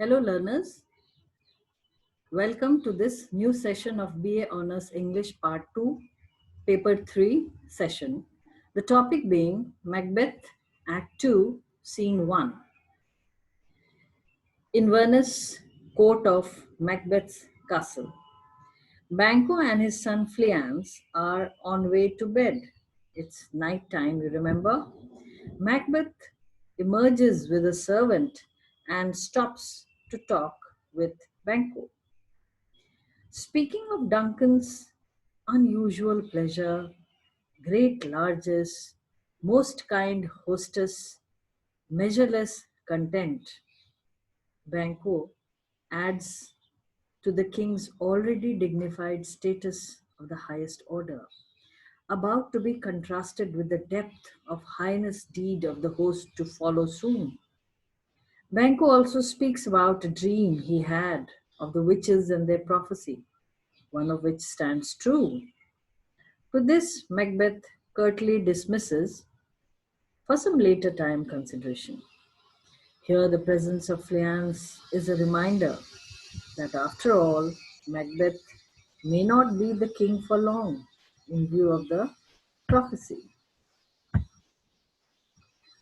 Hello, learners. Welcome to this new session of B.A. Honors English Part 2, Paper 3 session. The topic being Macbeth, Act 2, Scene 1. Inverness court of Macbeth's castle. Banquo and his son Fleance are on way to bed. It's night time, you remember? Macbeth emerges with a servant and stops to talk with Banquo. Speaking of Duncan's unusual pleasure, great largesse, most kind hostess, measureless content, Banquo adds to the king's already dignified status of the highest order, about to be contrasted with the depth of highness deed of the host to follow soon. Banquo also speaks about a dream he had of the witches and their prophecy, one of which stands true. To this, Macbeth curtly dismisses for some later time consideration. Here, the presence of Fleance is a reminder that after all, Macbeth may not be the king for long in view of the prophecy.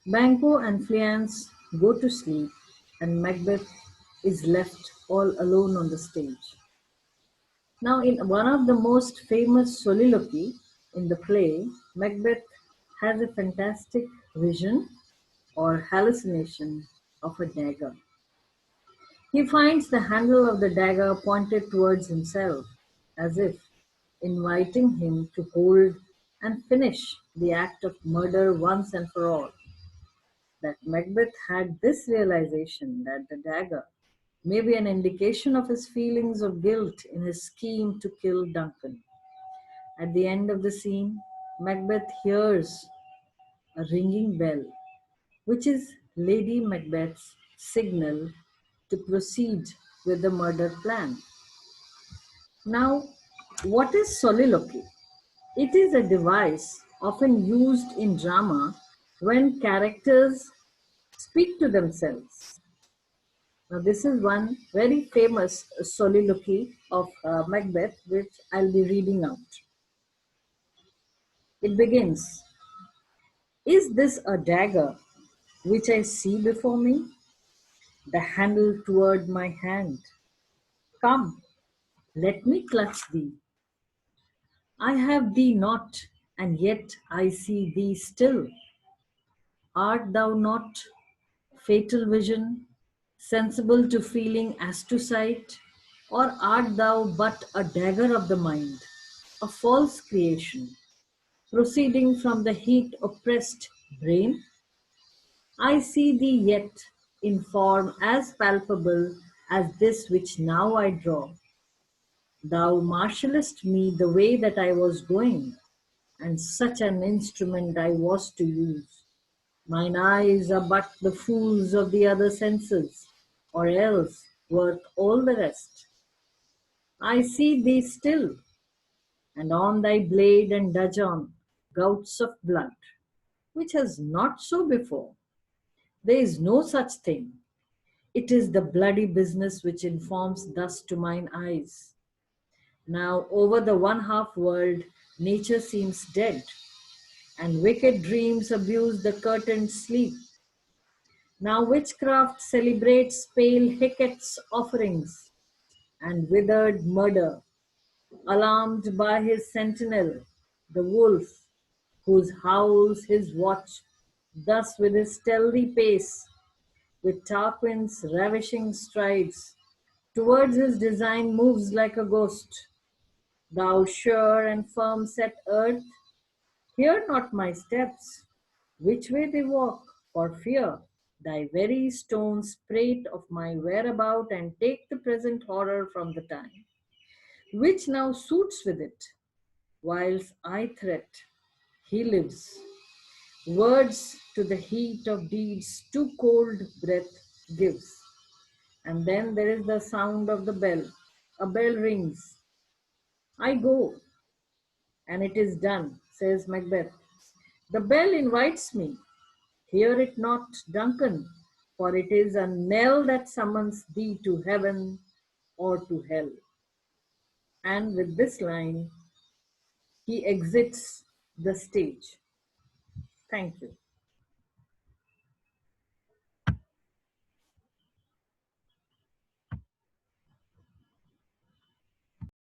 Banquo and Fleance go to sleep, and Macbeth is left all alone on the stage. Now, in one of the most famous soliloquy in the play, Macbeth has a fantastic vision or hallucination of a dagger. He finds the handle of the dagger pointed towards himself, as if inviting him to hold and finish the act of murder once and for all. That Macbeth had this realization that the dagger may be an indication of his feelings of guilt in his scheme to kill Duncan. At the end of the scene, Macbeth hears a ringing bell, which is Lady Macbeth's signal to proceed with the murder plan. Now, what is soliloquy? It is a device often used in drama when characters speak to themselves. Now, this is one very famous soliloquy of Macbeth, which I'll be reading out. It begins, "Is this a dagger which I see before me? The handle toward my hand. Come, let me clutch thee. I have thee not, and yet I see thee still. Art thou not, fatal vision, sensible to feeling as to sight? Or art thou but a dagger of the mind, a false creation, proceeding from the heat oppressed brain? I see thee yet in form as palpable as this which now I draw. Thou marshallest me the way that I was going, and such an instrument I was to use. Mine eyes are but the fools of the other senses, or else worth all the rest. I see thee still, and on thy blade and dudgeon gouts of blood, which has not so before. There is no such thing. It is the bloody business which informs thus to mine eyes. Now over the one half world nature seems dead, and wicked dreams abuse the curtained sleep. Now witchcraft celebrates pale Hecate's offerings, and withered murder, alarmed by his sentinel, the wolf, whose howls his watch, thus with his stealthy pace, with Tarquin's ravishing strides, towards his design moves like a ghost. Thou sure and firm set earth, hear not my steps, which way they walk, for fear thy very stones prate of my whereabout and take the present horror from the time, which now suits with it, whilst I threat, he lives. Words to the heat of deeds too cold breath gives. And then there is the sound of the bell. A bell rings. I go, and it is done, says Macbeth. The bell invites me. Hear it not, Duncan. for it is a knell that summons thee to heaven or to hell. And with this line, he exits the stage. Thank you.